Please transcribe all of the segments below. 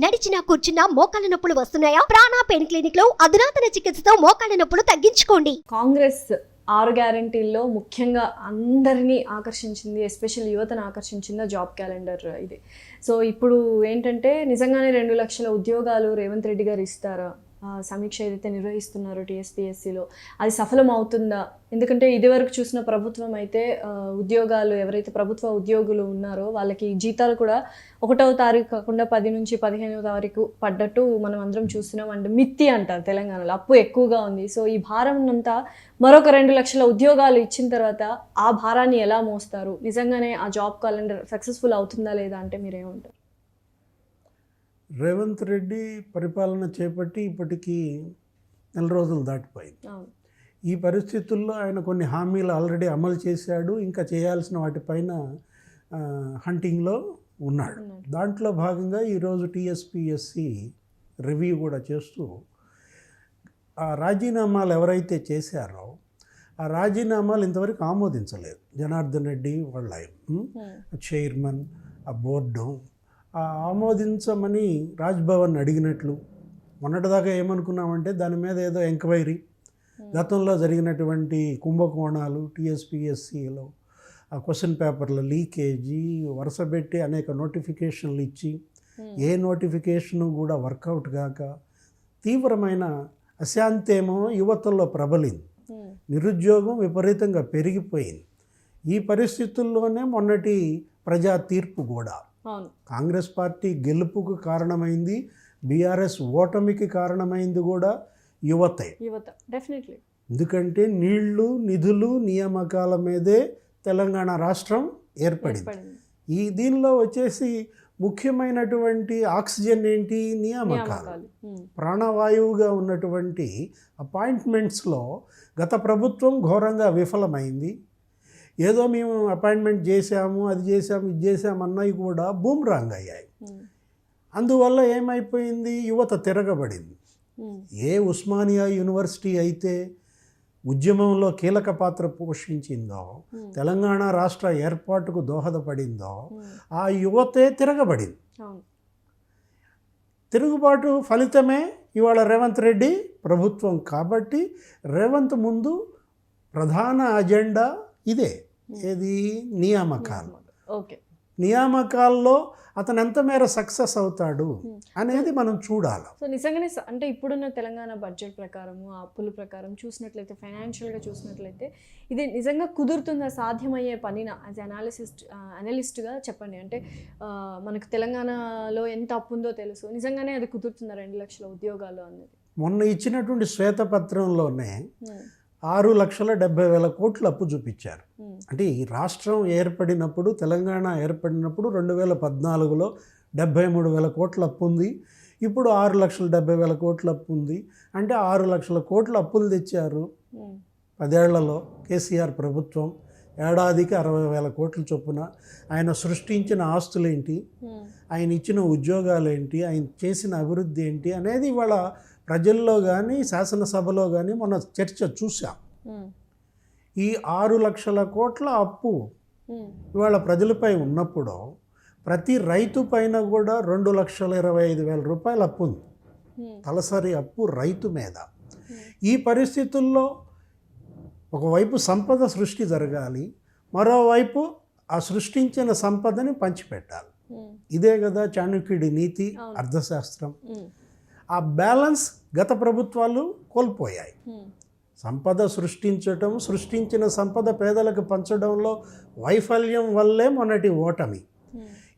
నడిచినా కూర్చున్నా మోకాళ్ళ నొప్పులు వస్తున్నాయా? ప్రాణ పెయిన్ క్లినిక్ లో అధునాతన చికిత్సతో మోకాళ్ళ నొప్పులు తగ్గించుకోండి. కాంగ్రెస్ 6 గ్యారంటీల్లో ముఖ్యంగా అందరినీ ఆకర్షించింది, ఎస్పెషల్ యువతను ఆకర్షించింది జాబ్ క్యాలెండర్ ఇది. సో ఇప్పుడు ఏంటంటే నిజంగానే 2 లక్షల ఉద్యోగాలు రేవంత్ రెడ్డి గారు ఇస్తారా? సమీక్ష ఏదైతే నిర్వహిస్తున్నారో టీఎస్పీఎస్సీలో అది సఫలం అవుతుందా? ఎందుకంటే ఇదివరకు చూసిన ప్రభుత్వం అయితే ఉద్యోగాలు ఎవరైతే ప్రభుత్వ ఉద్యోగులు ఉన్నారో వాళ్ళకి జీతాలు కూడా 1వ తారీఖు కాకుండా 10 నుంచి 15వ తారీఖు పడ్డట్టు మనం అందరం చూస్తున్నాం. అండ్ మిత్తి అంటారు తెలంగాణలో, అప్పు ఎక్కువగా ఉంది. సో ఈ భారం అంతా మరొక 2 లక్షల ఉద్యోగాలు ఇచ్చిన తర్వాత ఆ భారాన్ని ఎలా మోస్తారు? నిజంగానే ఆ జాబ్ క్యాలెండర్ సక్సెస్ఫుల్ అవుతుందా లేదా అంటే మీరేమంటారు? రేవంత్ రెడ్డి పరిపాలన చేపట్టి ఇప్పటికీ 4 రోజులు దాటిపోయింది. ఈ పరిస్థితుల్లో ఆయన కొన్ని హామీలు ఆల్రెడీ అమలు చేశాడు, ఇంకా చేయాల్సిన వాటిపైన హంటింగ్లో ఉన్నాడు. దాంట్లో భాగంగా ఈరోజు టీఎస్పీఎస్సీ రివ్యూ కూడా చేస్తూ ఆ రాజీనామాలు ఎవరైతే చేశారో ఆ రాజీనామాలు ఇంతవరకు ఆమోదించలేదు. జనార్దన్ రెడ్డి వాళ్ళ చైర్మన్, ఆ బోర్డు ఆమోదించమని రాజ్భవన్ అడిగినట్లు. మొన్నటిదాకా ఏమనుకున్నామంటే దాని మీద ఏదో ఎంక్వైరీ, గతంలో జరిగినటువంటి కుంభకోణాలు, టీఎస్పీఎస్సీలో ఆ క్వశ్చన్ పేపర్ల లీకేజీ వరుసపెట్టి అనేక నోటిఫికేషన్లు ఇచ్చి ఏ నోటిఫికేషను కూడా వర్కౌట్ కాక తీవ్రమైన అశాంతేమో యువతల్లో ప్రబలింది. నిరుద్యోగం విపరీతంగా పెరిగిపోయింది. ఈ పరిస్థితుల్లోనే మొన్నటి ప్రజా తీర్పు కూడా కాంగ్రెస్ పార్టీ గెలుపుకు కారణమైంది, బీఆర్ఎస్ ఓటమికి కారణమైంది కూడా యువత డెఫినెట్లీ. ఎందుకంటే నీళ్లు, నిధులు, నియామకాల మీదే తెలంగాణ రాష్ట్రం ఏర్పడింది. దీనిలో వచ్చేసి ముఖ్యమైనటువంటి ఆక్సిజన్ ఏంటి? నియామకాలు. ప్రాణవాయువుగా ఉన్నటువంటి అపాయింట్మెంట్స్లో గత ప్రభుత్వం ఘోరంగా విఫలమైంది. ఏదో మేము అపాయింట్మెంట్ చేశాము, అది చేశాము, ఇది చేశాము అన్నవి కూడా బూమ్రాంగ్ అయ్యాయి. అందువల్ల ఏమైపోయింది? యువత తిరగబడింది. ఏ ఉస్మానియా యూనివర్సిటీ అయితే ఉద్యమంలో కీలక పాత్ర పోషించిందో, తెలంగాణ రాష్ట్ర ఏర్పాటుకు దోహదపడిందో ఆ యువతే తిరగబడింది. తిరుగుబాటు ఫలితమే ఇవాళ రేవంత్ రెడ్డి ప్రభుత్వం. కాబట్టి రేవంత్ ముందు ప్రధాన అజెండా ఇదే. ఏది? నియామకాలు. నియామకాల్లో అతను ఎంత మేర సక్సెస్ అవుతాడు అనేది మనం చూడాలి. సో నిజంగానే అంటే ఇప్పుడున్న తెలంగాణ బడ్జెట్ ప్రకారము, ఆ అప్పుల ప్రకారం చూసినట్లయితే, ఫైనాన్షియల్గా చూసినట్లయితే ఇది నిజంగా కుదురుతుందా? సాధ్యమయ్యే పనినా? యాజ్ అనలిస్ట్గా చెప్పండి. అంటే మనకు తెలంగాణలో ఎంత అప్పు ఉందో తెలుసు, నిజంగానే అది కుదురుతుందా 2 లక్షల ఉద్యోగాలు అనేది? మొన్న ఇచ్చినటువంటి శ్వేతపత్రంలోనే 6,70,000 కోట్లు అప్పు చూపించారు. అంటే ఈ రాష్ట్రం ఏర్పడినప్పుడు, తెలంగాణ ఏర్పడినప్పుడు 2014లో 73,000 కోట్ల అప్పు ఉంది. ఇప్పుడు 6,70,000 కోట్ల అప్పు ఉంది. అంటే 6 లక్షల కోట్ల అప్పులు తెచ్చారు 10 ఏళ్లలో కేసీఆర్ ప్రభుత్వం. ఏడాదికి 60,000 కోట్ల చొప్పున. ఆయన సృష్టించిన ఆస్తులేంటి, ఆయన ఇచ్చిన ఉద్యోగాలేంటి, ఆయన చేసిన అభివృద్ధి ఏంటి అనేది ఇవాళ ప్రజల్లో కానీ శాసనసభలో కానీ మన చర్చ చూసాం. ఈ 6 లక్షల కోట్ల అప్పు ఇవాళ ప్రజలపై ఉన్నప్పుడు ప్రతి రైతు పైన కూడా 2,25,000 రూపాయల అప్పు ఉంది, తలసరి అప్పు రైతు మీద. ఈ పరిస్థితుల్లో ఒకవైపు సంపద సృష్టి జరగాలి, మరోవైపు ఆ సృష్టించిన సంపదని పంచిపెట్టాలి. ఇదే కదా చాణక్యుడి నీతి, అర్థశాస్త్రం. ఆ బ్యాలెన్స్ గత ప్రభుత్వాలు కోల్పోయాయి. సంపద సృష్టించటం, సృష్టించిన సంపద పేదలకు పంచడంలో వైఫల్యం వల్లే మొన్నటి ఓటమి.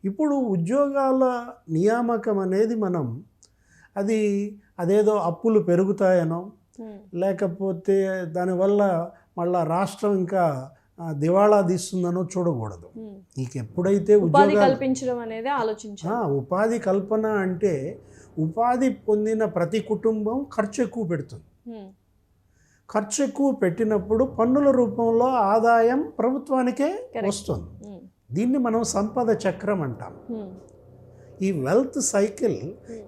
ఇప్పుడు ఉద్యోగాల నియామకం అనేది మనం అదేదో అప్పులు పెరుగుతాయనో, లేకపోతే దానివల్ల మళ్ళా రాష్ట్రం ఇంకా దివాళా తీస్తుందనో చూడకూడదు. నీకు ఎప్పుడైతే ఉపాధి కల్పించడం అనేది ఆలోచించాలి. ఉపాధి కల్పన అంటే ఉపాధి పొందిన ప్రతి కుటుంబం ఖర్చు ఎక్కువ పెడుతుంది. ఖర్చు ఎక్కువ పెట్టినప్పుడు పన్నుల రూపంలో ఆదాయం ప్రభుత్వానికే వస్తుంది. దీన్ని మనం సంపద చక్రం అంటాం. ఈ వెల్త్ సైకిల్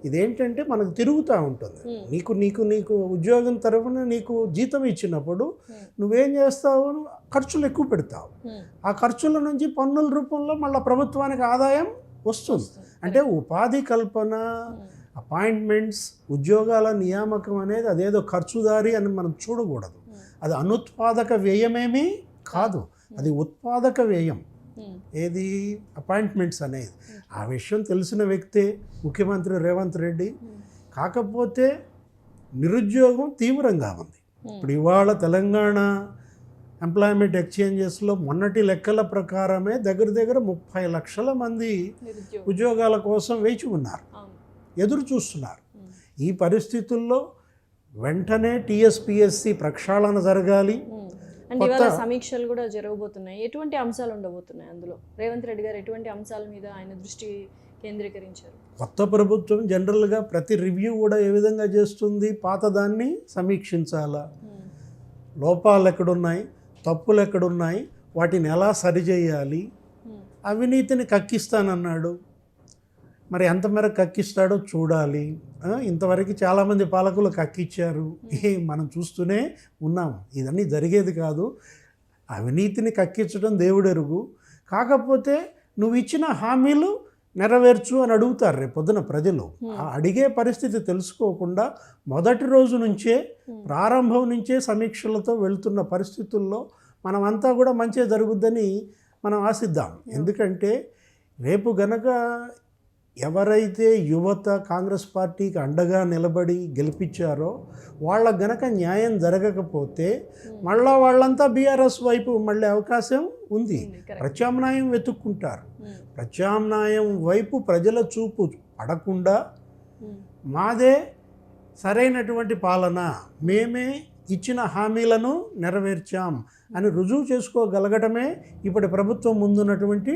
ఇదేంటంటే మనకు తిరుగుతూ ఉంటుంది. నీకు ఉద్యోగం తరఫున నీకు జీతం ఇచ్చినప్పుడు నువ్వేం చేస్తావు? ఖర్చులు ఎక్కువ పెడతావు. ఆ ఖర్చుల నుంచి పన్నుల రూపంలో మళ్ళీ ప్రభుత్వానికి ఆదాయం వస్తుంది. అంటే ఉపాధి కల్పన, అపాయింట్మెంట్స్, ఉద్యోగాల నియామకం అనేది అదేదో ఖర్చుదారి అని మనం చూడకూడదు. అది అనుత్పాదక వ్యయమేమీ కాదు, అది ఉత్పాదక వ్యయం. ఏది అపాయింట్మెంట్స్ అనేది ఆ విషయం తెలిసిన వ్యక్తే ముఖ్యమంత్రి రేవంత్ రెడ్డి. కాకపోతే నిరుద్యోగం తీవ్రంగా ఉంది. ఇప్పుడు ఇవాళ తెలంగాణ ఎంప్లాయ్మెంట్ ఎక్స్చేంజెస్లో మొన్నటి లెక్కల ప్రకారమే దగ్గర దగ్గర 30 లక్షల మంది ఉద్యోగాల కోసం వేచి ఉన్నారు, ఎదురు చూస్తున్నారు. ఈ పరిస్థితుల్లో వెంటనే టీఎస్పీఎస్సీ ప్రక్షాళన జరగాలి. అండ్ ఇవాళ సమీక్షలు కూడా జరగబోతున్నాయి. ఎటువంటి అంశాలు ఉండబోతున్నాయి అందులో? రేవంత్ రెడ్డి గారు ఎటువంటి అంశాల మీద ఆయన దృష్టి కేంద్రీకరించారు? కొత్త ప్రభుత్వం జనరల్గా ప్రతి రివ్యూ కూడా ఏ విధంగా చేస్తుంది, పాతదాన్ని సమీక్షించాలా, లోపాలు ఎక్కడున్నాయి, తప్పులు ఎక్కడున్నాయి, వాటిని ఎలా సరిచేయాలి. అవినీతిని కక్కిస్తానన్నాడు, మరి ఎంతమేరకు కక్కిస్తాడో చూడాలి. ఇంతవరకు చాలామంది పాలకులు కక్కిచ్చారు, మనం చూస్తూనే ఉన్నాం. ఇదన్నీ జరిగేది కాదు. అవినీతిని కక్కించడం దేవుడెరుగు. కాకపోతే నువ్వు ఇచ్చిన హామీలు నెరవేర్చు అని అడుగుతారు రేపు పొద్దున ప్రజలు. అడిగే పరిస్థితి తెలుసుకోకుండా మొదటి రోజు నుంచే, ప్రారంభం నుంచే సమీక్షలతో వెళ్తున్న పరిస్థితుల్లో మనమంతా కూడా మంచిగా జరుగుద్దని మనం ఆశిద్దాం. ఎందుకంటే రేపు గనక ఎవరైతే యువత కాంగ్రెస్ పార్టీకి అండగా నిలబడి గెలిపించారో వాళ్ళకు గనక న్యాయం జరగకపోతే మళ్ళా వాళ్ళంతా బీఆర్ఎస్ వైపు మళ్ళీ అవకాశం ఉంది. ప్రత్యామ్నాయం వెతుక్కుంటారు. ప్రత్యామ్నాయం వైపు ప్రజల చూపు పడకుండా మాదే సరైనటువంటి పాలన, మేమే ఇచ్చిన హామీలను నెరవేర్చాం అని రుజువు చేసుకోగలగటమే ఇప్పటి ప్రభుత్వం ముందున్నటువంటి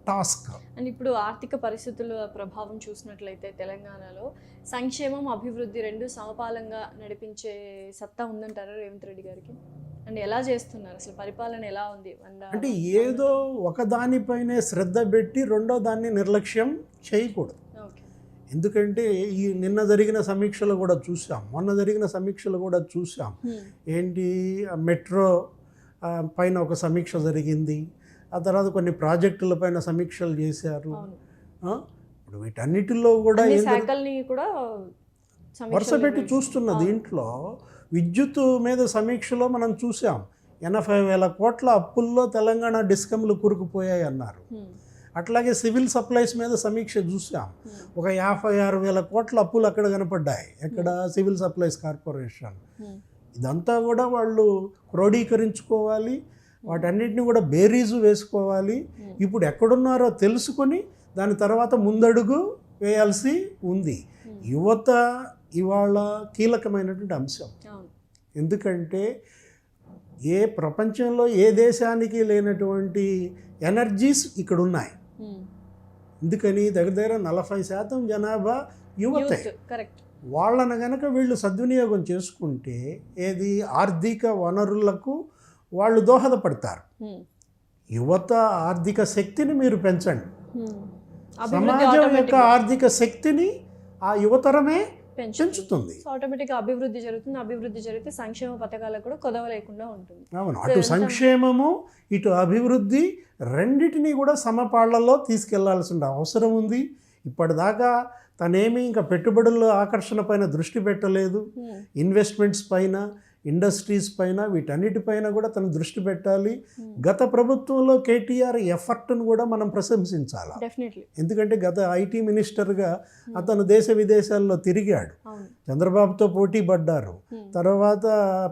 టాస్క్. అండ్ ఇప్పుడు ఆర్థిక పరిస్థితుల ప్రభావం చూసినట్లయితే తెలంగాణలో సంక్షేమం, అభివృద్ధి రెండు సమపాలంగా నడిపించే సత్తా ఉందంటారా రేవంత్ రెడ్డి గారికి? అండ్ ఎలా చేస్తున్నారు అసలు? పరిపాలన ఎలా ఉంది? అంటే ఏదో ఒకదానిపైనే శ్రద్ధ పెట్టి రెండో దాన్ని నిర్లక్ష్యం చేయకూడదు. ఎందుకంటే ఈ నిన్న జరిగిన సమీక్షలు కూడా చూసాం, మొన్న జరిగిన సమీక్షలు కూడా చూసాం. ఏంటి, మెట్రో పైన ఒక సమీక్ష జరిగింది, ఆ తర్వాత కొన్ని ప్రాజెక్టుల పైన సమీక్షలు చేశారు. ఇప్పుడు వీటన్నిటిలో కూడా వరుస పెట్టి చూస్తున్న దీంట్లో విద్యుత్ మీద సమీక్షలో మనం చూసాం 80,000 కోట్ల అప్పుల్లో తెలంగాణ డిస్కమ్లు కూరుకుపోయాయి అన్నారు. అట్లాగే సివిల్ సప్లైస్ మీద సమీక్ష చూసాం, ఒక 56,000 కోట్ల అప్పులు అక్కడ కనపడ్డాయి. ఎక్కడ? Civil supplies corporation. ఇదంతా కూడా వాళ్ళు క్రోడీకరించుకోవాలి, వాటన్నిటిని కూడా బేరీజు వేసుకోవాలి. ఇప్పుడు ఎక్కడున్నారో తెలుసుకొని దాని తర్వాత ముందడుగు వేయాల్సి ఉంది. యువత ఇవాళ కీలకమైనటువంటి అంశం. ఎందుకంటే ఏ ప్రపంచంలో ఏ దేశానికి లేనటువంటి ఎనర్జీస్ ఇక్కడ ఉన్నాయి. ఎందుకని? దగ్గర దగ్గర 40% జనాభా యువతే. వాళ్ళను గనక వీళ్ళు సద్వినియోగం చేసుకుంటే ఏది ఆర్థిక వనరులకు వాళ్ళు దోహదపడతారు. యువత ఆర్థిక శక్తిని మీరు పెంచండి, సమాజం యొక్క ఆర్థిక శక్తిని ఆ యువతరమే పెంచుతుంది. ఆటోమేటిక్గా అభివృద్ధి జరుగుతుంది. అభివృద్ధి జరిగితే సంక్షేమ పథకాలకు కూడా కొదవ లేకుండా ఉంటుంది. అవును, అటు సంక్షేమము ఇటు అభివృద్ధి రెండింటినీ కూడా సమపాళ్లలో తీసుకెళ్లాల్సిన అవసరం ఉంది. ఇప్పటిదాకా తనేమి ఇంకా పెట్టుబడుల ఆకర్షణ పైన దృష్టి పెట్టలేదు. ఇన్వెస్ట్మెంట్స్ పైన, ఇండస్ట్రీస్ పైన, వీటన్నిటిపైన కూడా తను దృష్టి పెట్టాలి. గత ప్రభుత్వంలో కేటీఆర్ ఎఫర్ట్ను కూడా మనం ప్రశంసించాలి. ఎందుకంటే గత ఐటీ మినిస్టర్గా అతను దేశ విదేశాల్లో తిరిగాడు, చంద్రబాబుతో పోటీ పడ్డారు, తర్వాత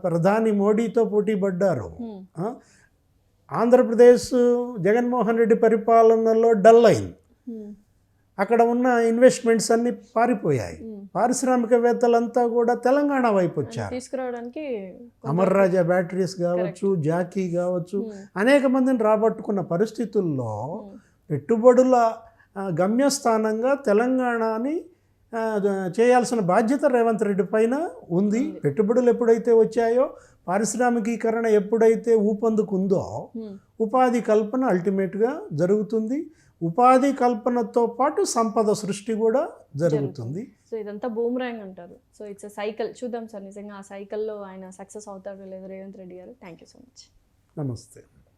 ప్రధాని మోడీతో పోటీ పడ్డారు. ఆంధ్రప్రదేశ్ జగన్మోహన్ రెడ్డి పరిపాలనలో డల్ అయింది. అక్కడ ఉన్న ఇన్వెస్ట్మెంట్స్ అన్ని పారిపోయాయి. పారిశ్రామికవేత్తలంతా కూడా తెలంగాణ వైపు వచ్చారు. తీసుకురావడానికి అమర్ రాజా బ్యాటరీస్ కావచ్చు, జాకీ కావచ్చు, అనేక మందిని రాబట్టుకున్న పరిస్థితుల్లో పెట్టుబడుల గమ్యస్థానంగా తెలంగాణని చేయాల్సిన బాధ్యత రేవంత్ రెడ్డి పైన ఉంది. పెట్టుబడులు ఎప్పుడైతే వచ్చాయో, పారిశ్రామికీకరణ ఎప్పుడైతే ఊపందుకుందో, ఉపాధి కల్పన అల్టిమేట్గా జరుగుతుంది. ఉపాధి కల్పనతో పాటు సంపద సృష్టి కూడా జరుగుతుంది. సో ఇదంతా బూమరాంగ్ అంటారు. So it's cycle. చూద్దాం సార్, నిజంగా ఆ సైకిల్లో ఆయన సక్సెస్ అవుతారో లేదో రేవంత్ రెడ్డి గారు. Thank you so much. నమస్తే.